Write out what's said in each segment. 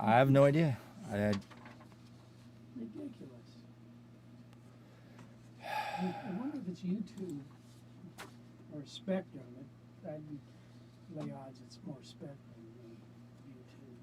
I have no idea. Ridiculous. I wonder if it's YouTube or Spectrum. I'd lay odds it's more Spectrum than YouTube.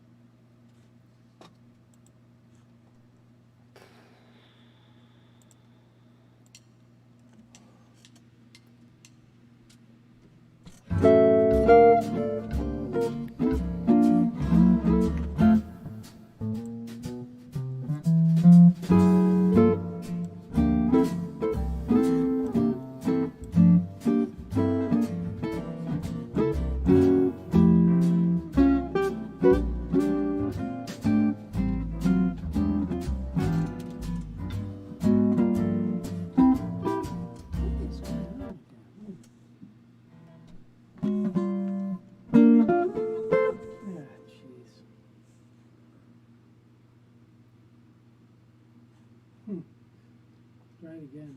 Try it again.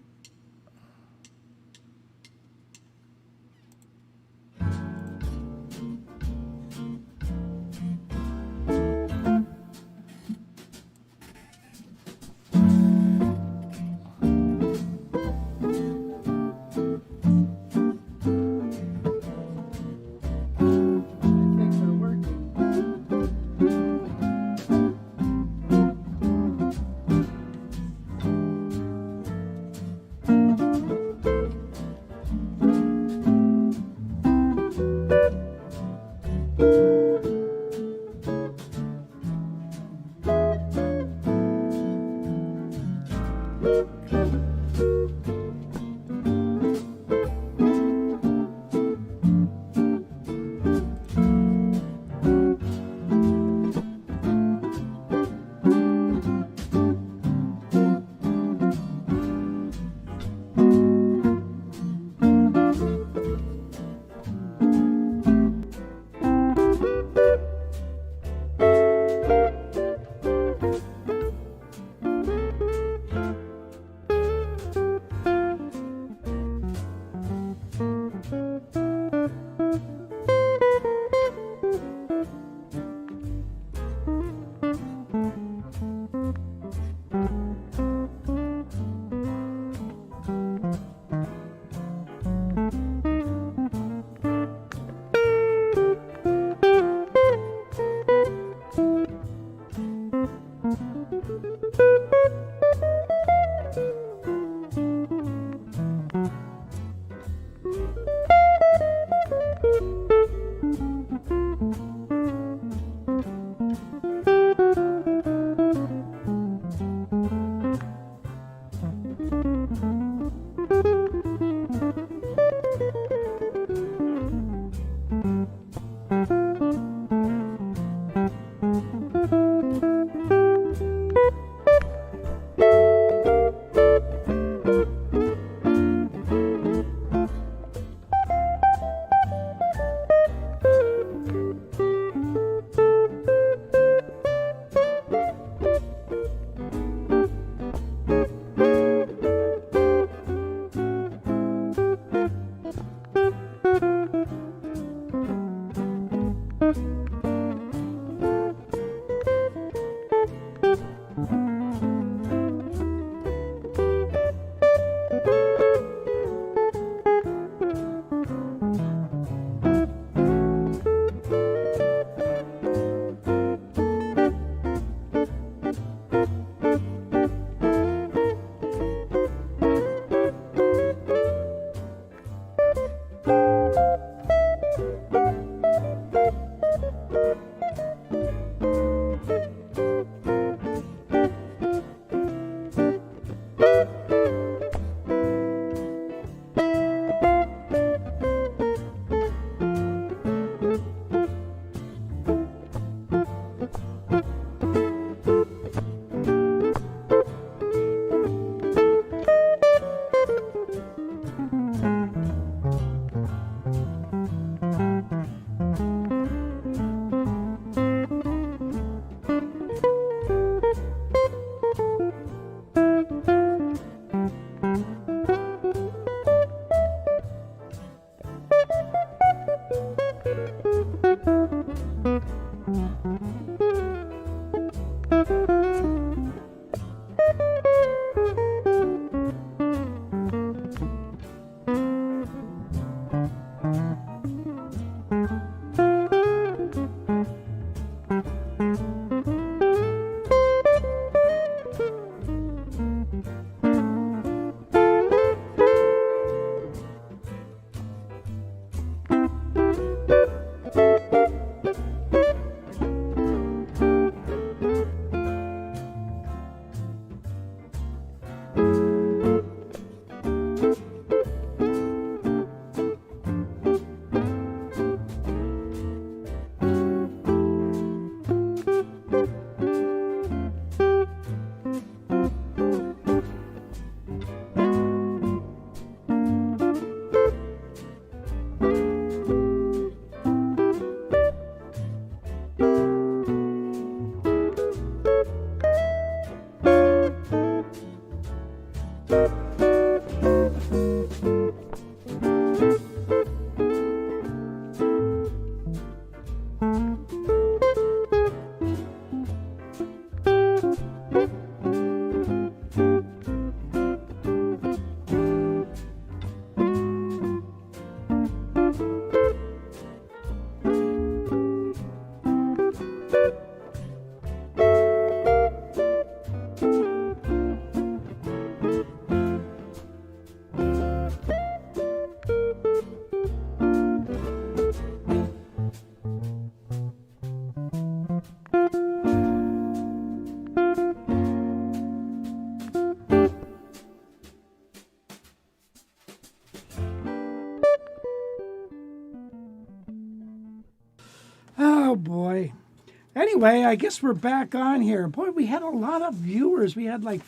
Anyway, I guess we're back on here. Boy, we had a lot of viewers. We had like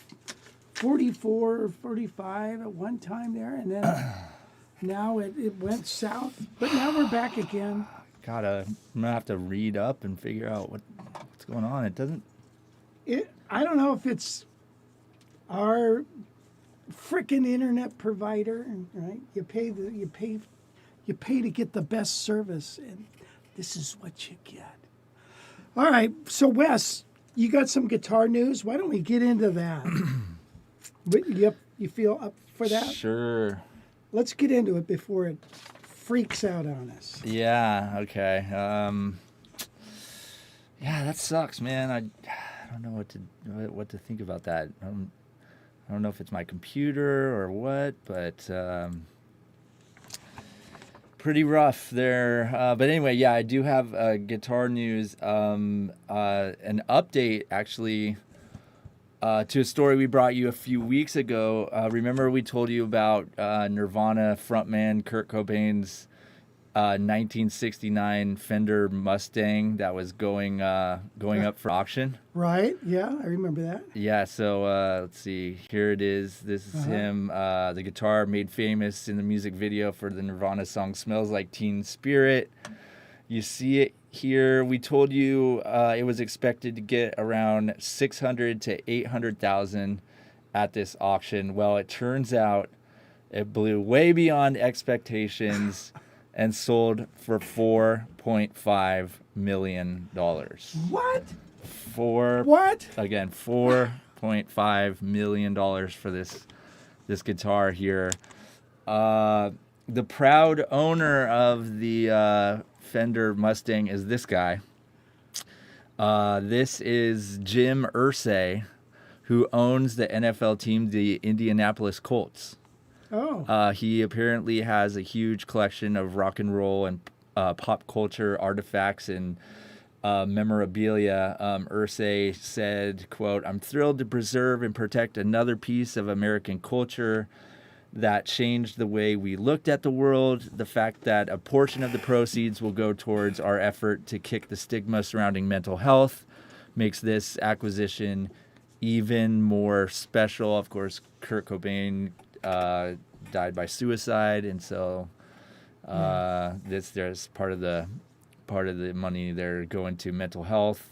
44 or 45 at one time there, and then now it went south. But now we're back again. I'm gonna have to read up and figure out what's going on. It doesn't. I don't know if it's our frickin' internet provider, right? You pay to get the best service, and this is what you get. All right, so Wes, you got some guitar news. Why don't we get into that? Yep, you feel up for that? Sure. Let's get into it before it freaks out on us. Yeah. Okay. Yeah, that sucks, man. I don't know what to think about that. I don't know if it's my computer or what, but pretty rough there. But anyway, yeah, I do have guitar news. An update, actually, to a story we brought you a few weeks ago. Remember we told you about Nirvana frontman Kurt Cobain's 1969 Fender Mustang that was going up for auction. Right, yeah, I remember that. Yeah, so let's see. Here it is. This is him. The guitar made famous in the music video for the Nirvana song Smells Like Teen Spirit. You see it here. We told you it was expected to get around 600 to 800,000 at this auction. Well, it turns out it blew way beyond expectations and sold for $4.5 million. What? What? Again, $4.5 million for this guitar here. The proud owner of the Fender Mustang is this guy. This is Jim Irsay, who owns the NFL team, the Indianapolis Colts. Oh. He apparently has a huge collection of rock and roll and pop culture artifacts and memorabilia. Irsay said, quote, "I'm thrilled to preserve and protect another piece of American culture that changed the way we looked at the world. The fact that a portion of the proceeds will go towards our effort to kick the stigma surrounding mental health makes this acquisition even more special." Of course, Kurt Cobain died by suicide, and so there's part of the money there going to mental health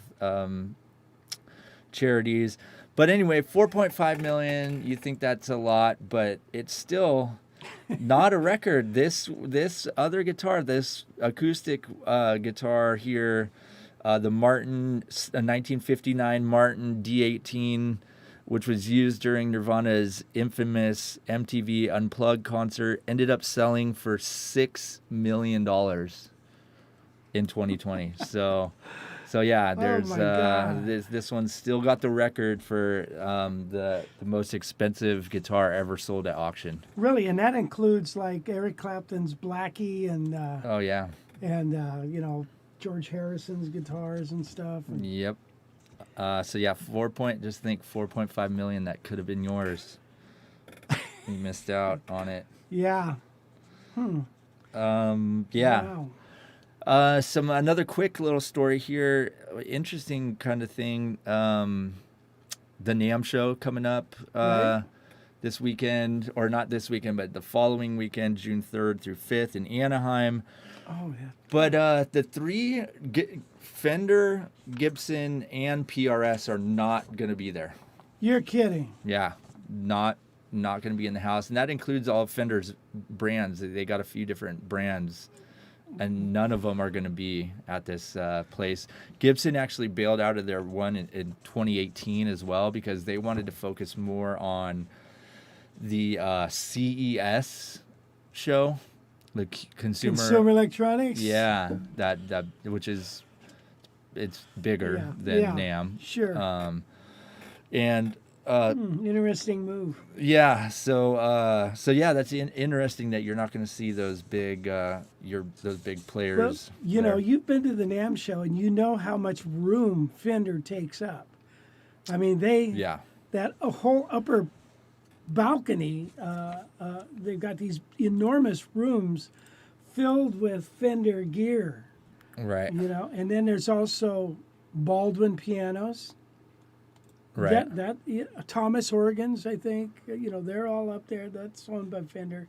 charities. But anyway, 4.5 million. You think that's a lot, but it's still not a record. This other guitar, this acoustic guitar here, the Martin, a 1959 Martin D18. Which was used during Nirvana's infamous MTV Unplugged concert, ended up selling for $6 million in 2020. So yeah, there's this one's still got the record for the most expensive guitar ever sold at auction. Really, and that includes like Eric Clapton's Blackie and oh yeah, and George Harrison's guitars and stuff. And yep. So yeah, just think 4.5 million that could have been yours. You missed out on it. Yeah. Yeah. Wow. Another quick little story here. Interesting kind of thing. The NAMM show coming up Right. this weekend, or not this weekend, but the following weekend, June 3rd through 5th in Anaheim. Oh yeah. But the three Fender, Gibson, and PRS are not going to be there. You're kidding. Yeah, not going to be in the house, and that includes all of Fender's brands. They got a few different brands, and none of them are going to be at this place. Gibson actually bailed out of their one in 2018 as well because they wanted to focus more on the CES show. The consumer electronics. Yeah, that which is it's bigger than NAMM. Sure. And interesting move. Yeah. So yeah, that's interesting that you're not going to see those big those big players. Well, you've been to the NAMM show and you know how much room Fender takes up. I mean, that whole upper balcony, they've got these enormous rooms filled with Fender gear. Right. And then there's also Baldwin pianos. Right. Thomas organs, I think, they're all up there. That's owned by Fender.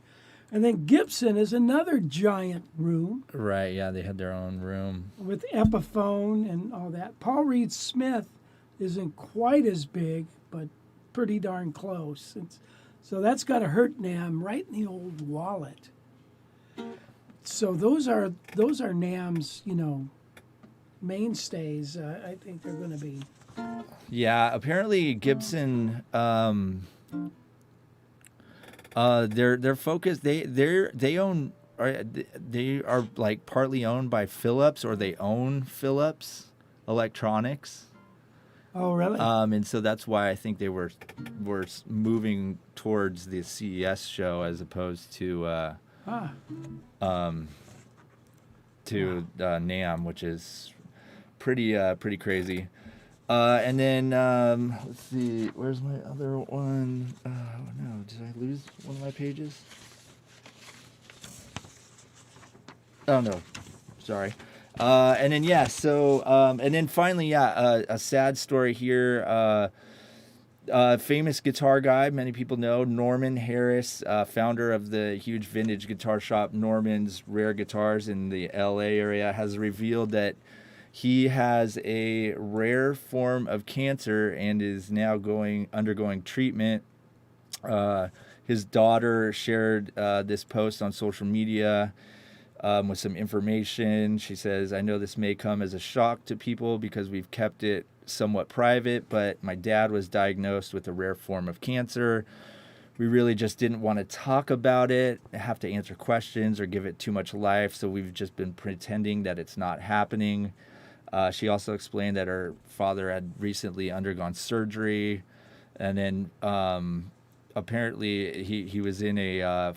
And then Gibson is another giant room Right. Yeah, they had their own room. with Epiphone and all that. Paul Reed Smith isn't quite as big, but pretty darn close. So that's got a hurt NAMM right in the old wallet. So those are NAMM's, mainstays. I think they're going to be. Yeah, apparently Gibson, their focus, they own, they are like partly owned by Philips, or they own Philips Electronics. Oh, really? And so that's why I think they were moving towards the CES show as opposed to NAMM, which is pretty crazy. And then let's see, where's my other one? Oh no, did I lose one of my pages? Oh no, sorry. And then and then finally, a sad story here. Famous guitar guy, many people know, Norman Harris, founder of the huge vintage guitar shop Norman's Rare Guitars in the LA area, has revealed that he has a rare form of cancer and is now undergoing treatment. His daughter shared this post on social media with some information. She says, "I know this may come as a shock to people because we've kept it somewhat private, but my dad was diagnosed with a rare form of cancer. We really just didn't want to talk about it, have to answer questions, or give it too much life, so we've just been pretending that it's not happening." She also explained that her father had recently undergone surgery, and then apparently he was in a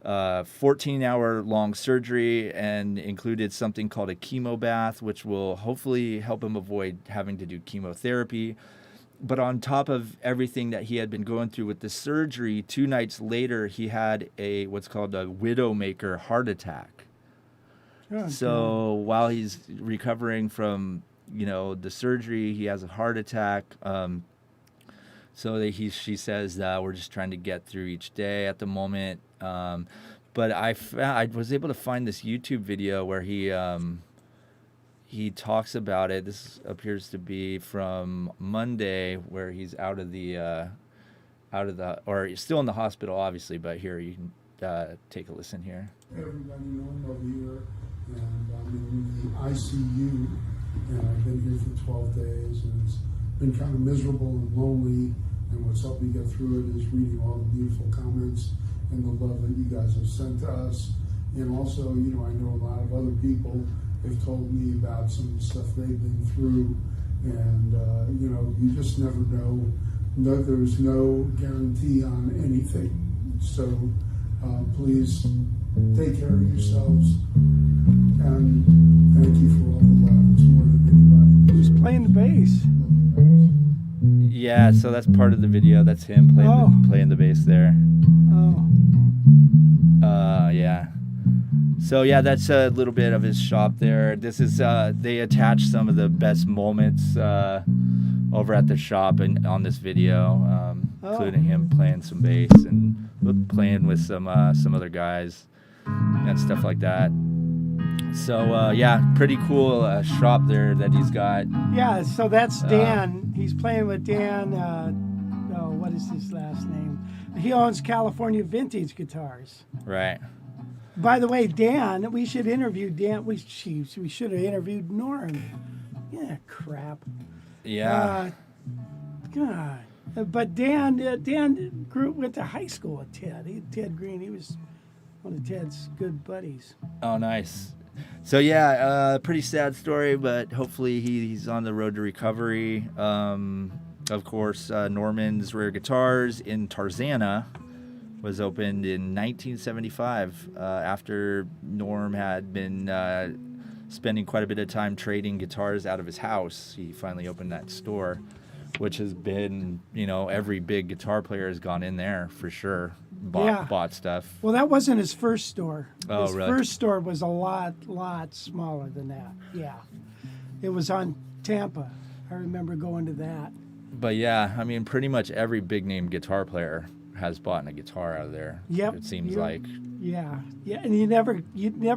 14-hour-long surgery and included something called a chemo bath, which will hopefully help him avoid having to do chemotherapy. But on top of everything that he had been going through with the surgery, 2 nights later, he had what's called a widowmaker heart attack. Oh, So while he's recovering from, the surgery, he has a heart attack. She says that we're just trying to get through each day at the moment. But I was able to find this YouTube video where he talks about it. This appears to be from Monday, where he's or he's still in the hospital, obviously. But here you can take a listen here. Everybody know I'm over here, and I'm in the ICU, and I've been here for 12 days, and it's been kind of miserable and lonely, and what's helped me get through it is reading all the beautiful comments and the love that you guys have sent to us. And also, I know a lot of other people have told me about some of the stuff they've been through, and you just never know. There's no guarantee on anything, so please take care of yourselves, and thank you for all the love. It's more than anybody. Who's playing the bass? Yeah, so that's part of the video. That's him playing the bass there. Oh. Yeah. So yeah, that's a little bit of his shop there. This is they attached some of the best moments over at the shop and on this video, including him playing some bass and playing with some other guys and stuff like that. So yeah, pretty cool shop there that he's got. Yeah, so that's Dan. He's playing with Dan. What is his last name? He owns California Vintage Guitars. Right. By the way, Dan, we should interview Dan. We should have interviewed Norm. Yeah, crap. Yeah. God. But Dan went to high school with Ted. Ted Green. He was one of Ted's good buddies. Oh, nice. So yeah, pretty sad story, but hopefully he's on the road to recovery. Of course, Norman's Rare Guitars in Tarzana was opened in 1975 after Norm had been spending quite a bit of time trading guitars out of his house. He finally opened that store, which has been, every big guitar player has gone in there for sure. Bought stuff. Well, that wasn't his first store. Oh, his really? First store was a lot smaller than that. Yeah. It was on Tampa. I remember going to that. But yeah, I mean, pretty much every big name guitar player has bought a guitar out of there. Yep. It seems like. Yeah, yeah, and you never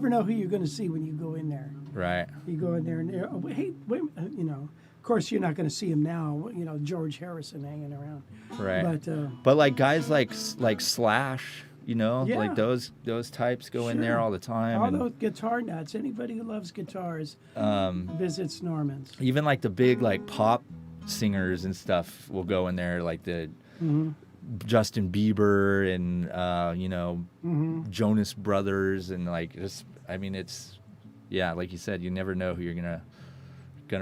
know who you're going to see when you go in there. Right. You go in there and oh, hey, wait, you know. Of course, you're not going to see him now. You know, George Harrison hanging around. Right. But But like guys like Slash, you know, Yeah. like those types go in there Sure. all the time. all and, those guitar nuts. Anybody who loves guitars visits Norman's. even like the big like pop singers and stuff will go in there, like the Justin Bieber and you know, Jonas Brothers, and like just, I mean, it's, yeah, like you said, you never know who you're gonna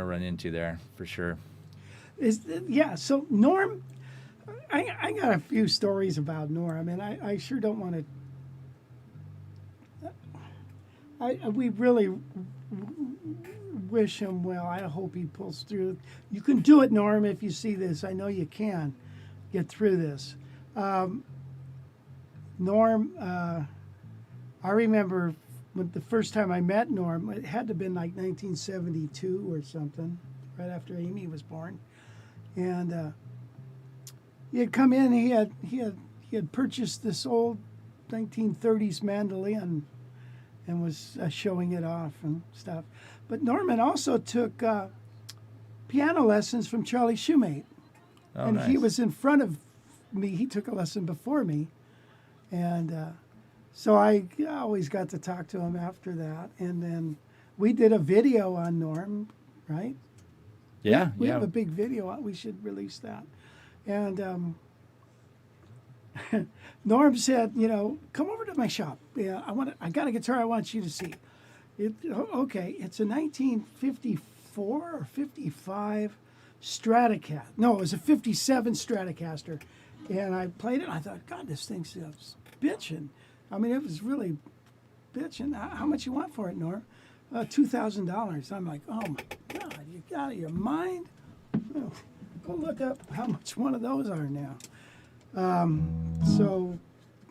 run into there for sure. Yeah. So Norm, I got a few stories about Norm, and I sure don't want to. We really wish him well. I hope he pulls through. You can do it, Norm, if you see this. I know you can get through this. Norm, I remember when the first time I met Norm, it had to have been like 1972 or something, right after Amy was born. And he had come in, he had purchased this old 1930s mandolin and was showing it off and stuff. But Norman also took piano lessons from Charlie Shoemate. Oh, And nice. he was in front of me. He took a lesson before me. And so I always got to talk to him after that. And then we did a video on Norm, right? Yeah, We yeah. have a big video out. We should release that. And Norm said, you know, come over to my shop. Yeah, I got a guitar I want you to see. Okay, it's a 1954 or 55 Stratocaster. No, it was a 57 Stratocaster. And I played it, and I thought, God, this thing sounds bitchin'. I mean, it was really bitchin'. How much you want for it, Norm? $2,000. I'm like, oh my God, you out of your mind? Oh, go look up how much one of those are now. So,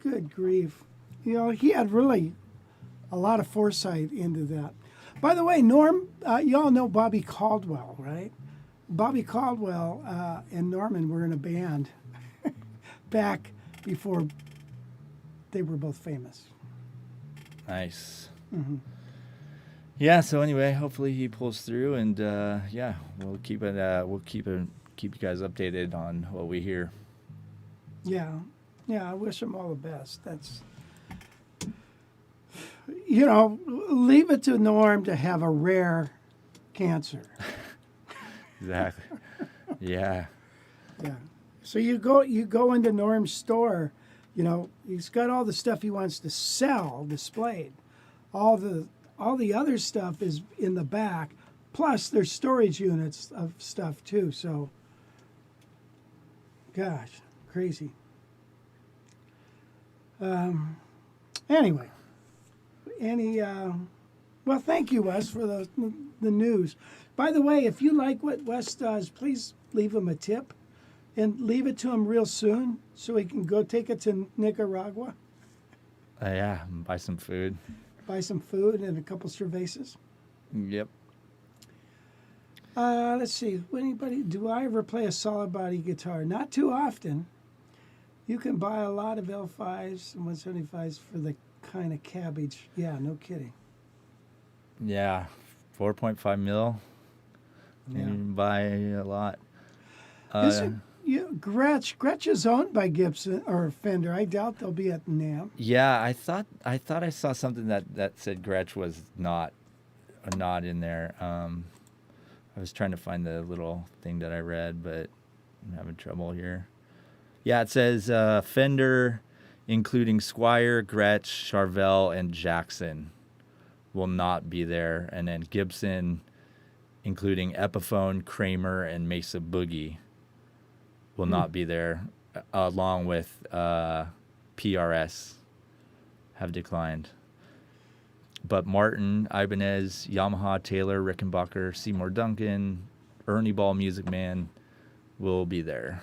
good grief. You know, he had really a lot of foresight into that. By the way, Norm, you all know Bobby Caldwell, right? Bobby Caldwell and Norman were in a band back before they were both famous. Nice. Yeah. So anyway, hopefully he pulls through, and yeah, we'll keep you guys updated on what we hear. Yeah, I wish him all the best. That's, you know, leave it to Norm to have a rare cancer. Exactly. Yeah. Yeah. So you go into Norm's store, you know, he's got all the stuff he wants to sell displayed. All the other stuff is in the back. Plus there's storage units of stuff too. So gosh, crazy. Anyway, well, thank you, Wes, for the news. By the way, if you like what Wes does, please leave him a tip and leave it to him real soon so he can go take it to Nicaragua, Yeah. Buy some food. buy some food and a couple cervezas. Yep. Let's see. Do I ever play a solid body guitar? Not too often. You can buy a lot of L5s and 175s for the kind of cabbage. Yeah, no kidding. Yeah. 4.5 mil. Yeah. You can buy a lot. Gretsch is owned by Gibson or Fender. I doubt they'll be at NAMM. Yeah, I thought I saw something that said Gretsch was not in there. I was trying to find the little thing that I read, but I'm having trouble here. Yeah, it says Fender, including Squier, Gretsch, Charvel, and Jackson, will not be there, and then Gibson, including Epiphone, Kramer, and Mesa Boogie, will not be there, along with PRS, have declined. But Martin, Ibanez, Yamaha, Taylor, Rickenbacker, Seymour Duncan, Ernie Ball Music Man will be there.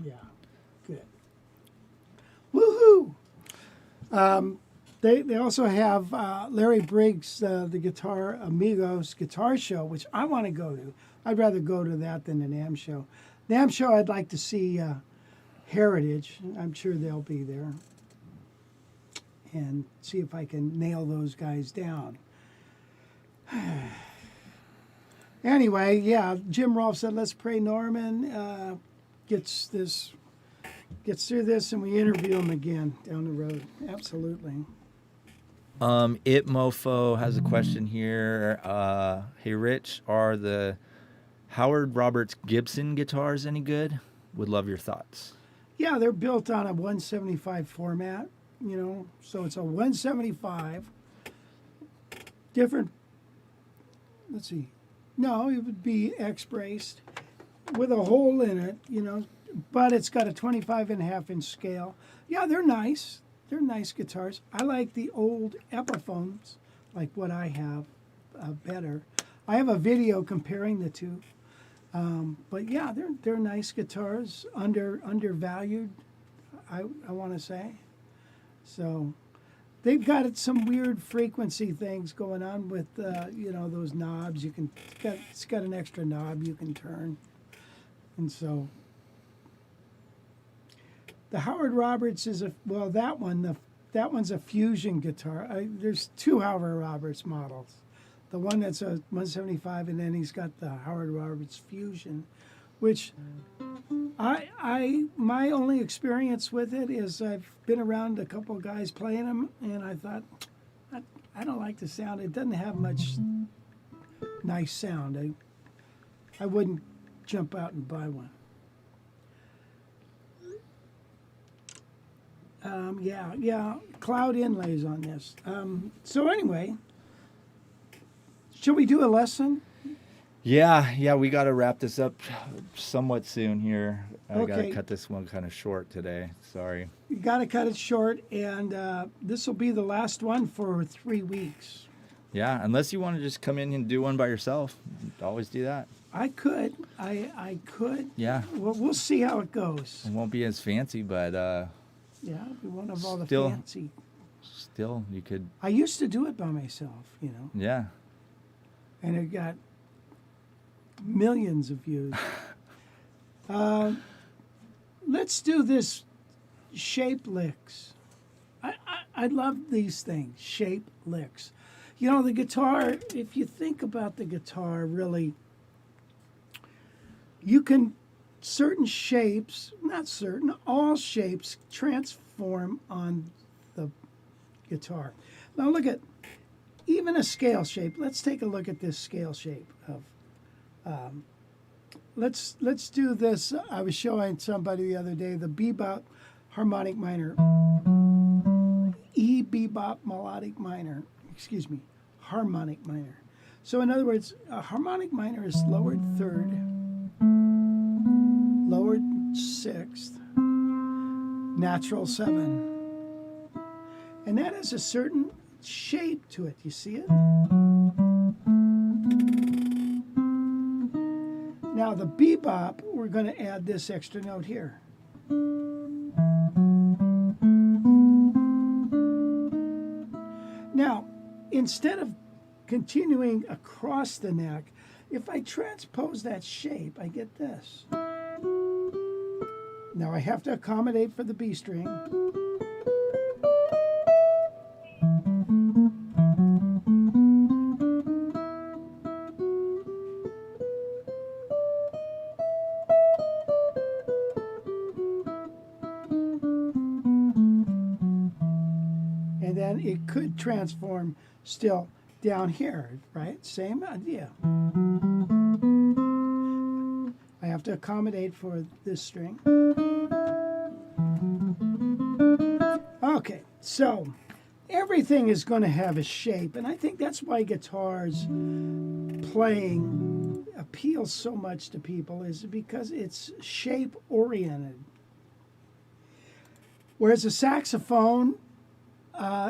Yeah, good. Woohoo! They also have Larry Briggs, the Guitar Amigos guitar show, which I want to go to. I'd rather go to that than the NAMM show. NAMM show, I'd like to see Heritage. I'm sure they'll be there. And see if I can nail those guys down. Anyway, yeah, Jim Rolfe said, let's pray Norman gets through this and we interview him again down the road. Absolutely. It Mofo has a question here. Hey, Rich, are the Howard Roberts Gibson guitars any good? Would love your thoughts. Yeah, they're built on a 175 format, you know, so it's a 175. Different, let's see. No, it would be X-braced with a hole in it, you know, but it's got a 25.5-inch scale. Yeah, they're nice. They're nice guitars. I like the old Epiphones, like what I have, better. I have a video comparing the two. But yeah, they're nice guitars, undervalued, I want to say. So they've got some weird frequency things going on with you know, those knobs. It's got an extra knob you can turn, and so the Howard Roberts is that one's a fusion guitar. There's two Howard Roberts models. The one that's a 175, and then he's got the Howard Roberts Fusion, which my only experience with it is I've been around a couple of guys playing them, and I thought, I don't like the sound. It doesn't have much nice sound. I wouldn't jump out and buy one. Yeah, cloud inlays on this. So anyway, shall we do a lesson? Yeah, we got to wrap this up somewhat soon here. I got to Okay. cut this one kind of short today. Sorry. You got to cut it short, and this will be the last one for 3 weeks. Yeah, unless you want to just come in and do one by yourself. Always do that. I could. I could. Yeah. Well, we'll see how it goes. It won't be as fancy, but Yeah, we won't have all the Still- fancy. still you could, I used to do it by myself, you know, yeah. and it got millions of views. Let's do this shape licks. I love these things, shape licks. You know, the guitar, if you think about the guitar, really, you can, certain shapes, not certain, all shapes transform on the guitar. Now look at, even a scale shape. Let's take a look at this scale shape of, let's do this. I was showing somebody the other day the bebop harmonic minor, E bebop melodic minor, excuse me, harmonic minor. So in other words, a harmonic minor is lowered third, lowered sixth, natural 7. And that has a certain shape to it. You see it? Now the bebop, we're going to add this extra note here. Now, instead of continuing across the neck, if I transpose that shape, I get this. Now I have to accommodate for the B string. And then it could transform still down here, right? Same idea. I have to accommodate for this string. Okay, so everything is going to have a shape, and I think that's why guitars playing appeals so much to people, is because it's shape oriented. Whereas a saxophone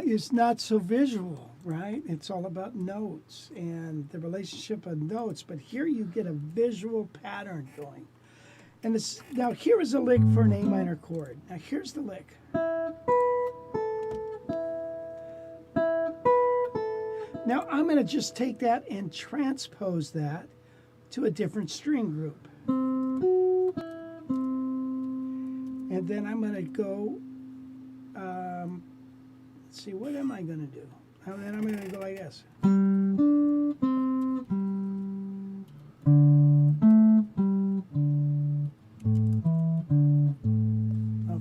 is not so visual, right? It's all about notes and the relationship of notes, but here you get a visual pattern going. And it's, now here is a lick for an A minor chord. Now here's the lick. Now I'm going to just take that and transpose that to a different string group. And then I'm going to go, let's see, what am I going to do? And then I'm going to go like this.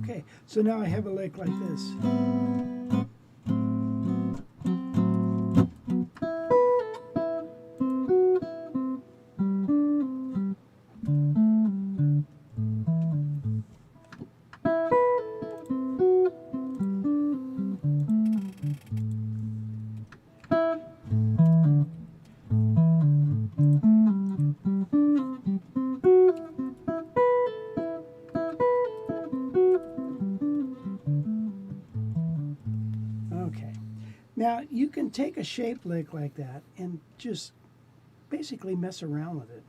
Okay, so now I have a lick like this. Now, you can take a shaped lick like that and just basically mess around with it.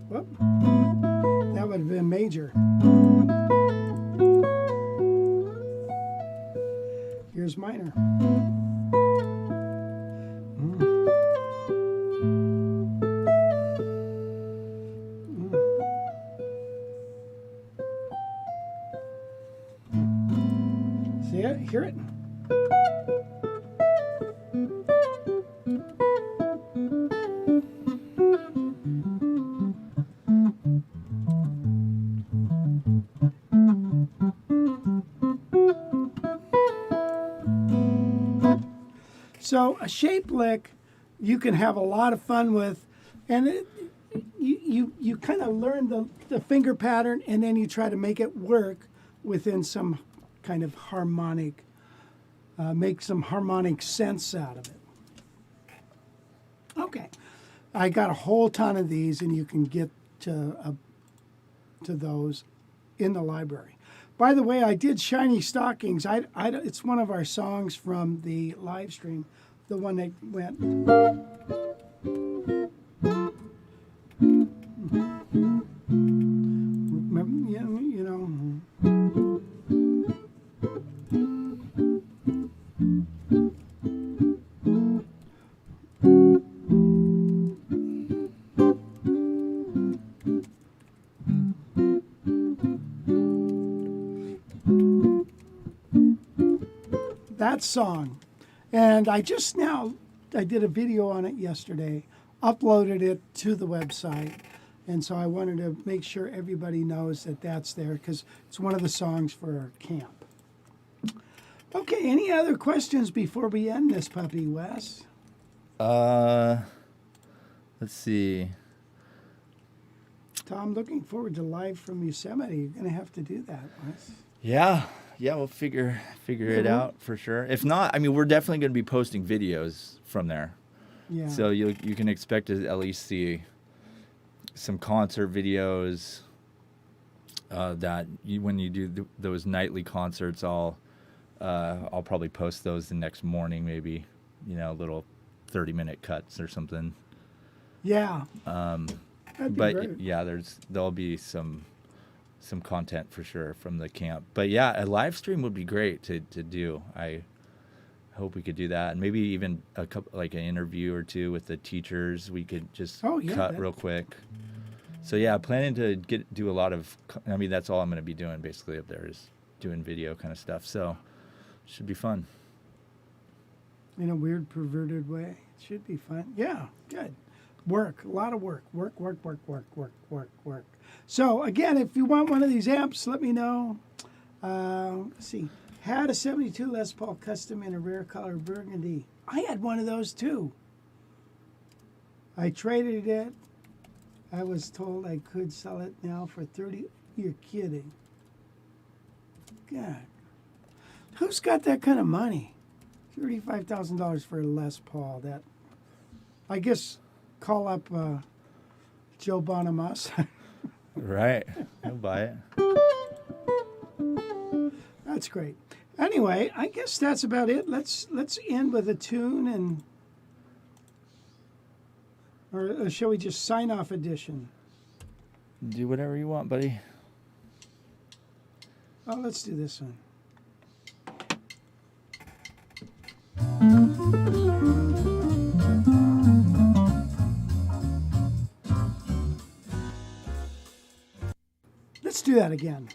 Whoop. That would have been major. Here's minor. See it? Hear it? So a shape lick you can have a lot of fun with, and you kind of learn the finger pattern, and then you try to make it work within some kind of harmonic, make some harmonic sense out of it. Okay, I got a whole ton of these, and you can get to those in the library. By the way, I did Shiny Stockings. It's one of our songs from the live stream, the one that went. You know. That song. And I did a video on it yesterday, uploaded it to the website, and so I wanted to make sure everybody knows that that's there because it's one of the songs for our camp. Okay, any other questions before we end this puppy, Wes? Let's see. Tom, looking forward to live from Yosemite. You're going to have to do that, Wes. Yeah, we'll figure it out for sure. If not, I mean, we're definitely going to be posting videos from there. Yeah. So you can expect to at least see some concert videos. When you do those nightly concerts, I'll probably post those the next morning, maybe, little 30-minute cuts or something. Yeah. That'd be great. Yeah, there'll be some content for sure from the camp. But yeah, a live stream would be great to do. I hope we could do that, and maybe even a couple, like an interview or two with the teachers. We could just cut real quick. So yeah, planning to do a lot of. I mean, that's all I'm going to be doing basically up there is doing video kind of stuff. So should be fun. In a weird, perverted way, it should be fun. Yeah, good. Work, a lot of work. Work. So again, if you want one of these amps, let me know. Let's see. Had a 72 Les Paul Custom in a rare color burgundy. I had one of those too. I traded it. I was told I could sell it now for 30. You're kidding. God. Who's got that kind of money? $35,000 for a Les Paul. That, I guess, call up Joe Bonamassa. Right. He'll buy it. That's great. Anyway, I guess that's about it. Let's end with a tune, or shall we just sign off edition? Do whatever you want, buddy. Oh, let's do this one. Let's do that again.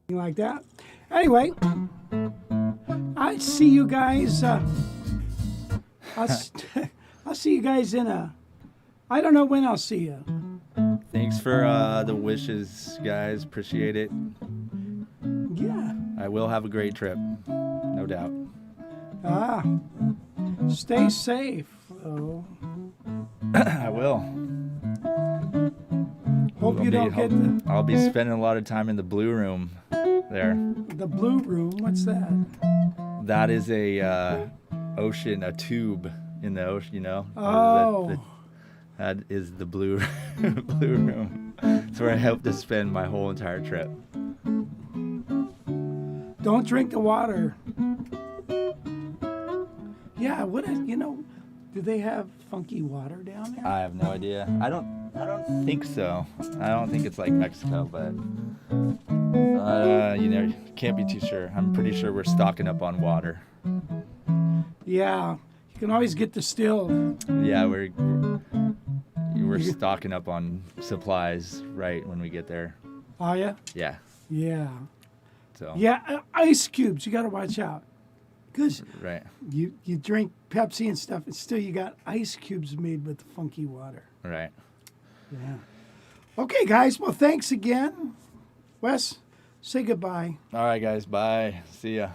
Like that. Anyway, I see you guys. I'll see you guys in I don't know when I'll see you. Thanks for the wishes, guys. Appreciate it. Yeah. I will have a great trip, no doubt. Stay safe. Oh. I will. Hope you don't get the... I'll be spending a lot of time in the blue room there. The blue room? What's that? That is a tube in the ocean, you know? Oh. That is the blue room. It's where I hope to spend my whole entire trip. Don't drink the water. Yeah, do they have funky water down there? I have no idea. I don't think so. I don't think it's like Mexico, but can't be too sure. I'm pretty sure we're stocking up on water. Yeah. can always get the still. Yeah, we're stocking up on supplies right when we get there. Are ya? Yeah. Yeah. So. Yeah, ice cubes. You got to watch out. Because Right. you drink Pepsi and stuff, and still you got ice cubes made with funky water. Right. Yeah. Okay, guys. Well, thanks again. Wes, say goodbye. All right, guys. Bye. See ya.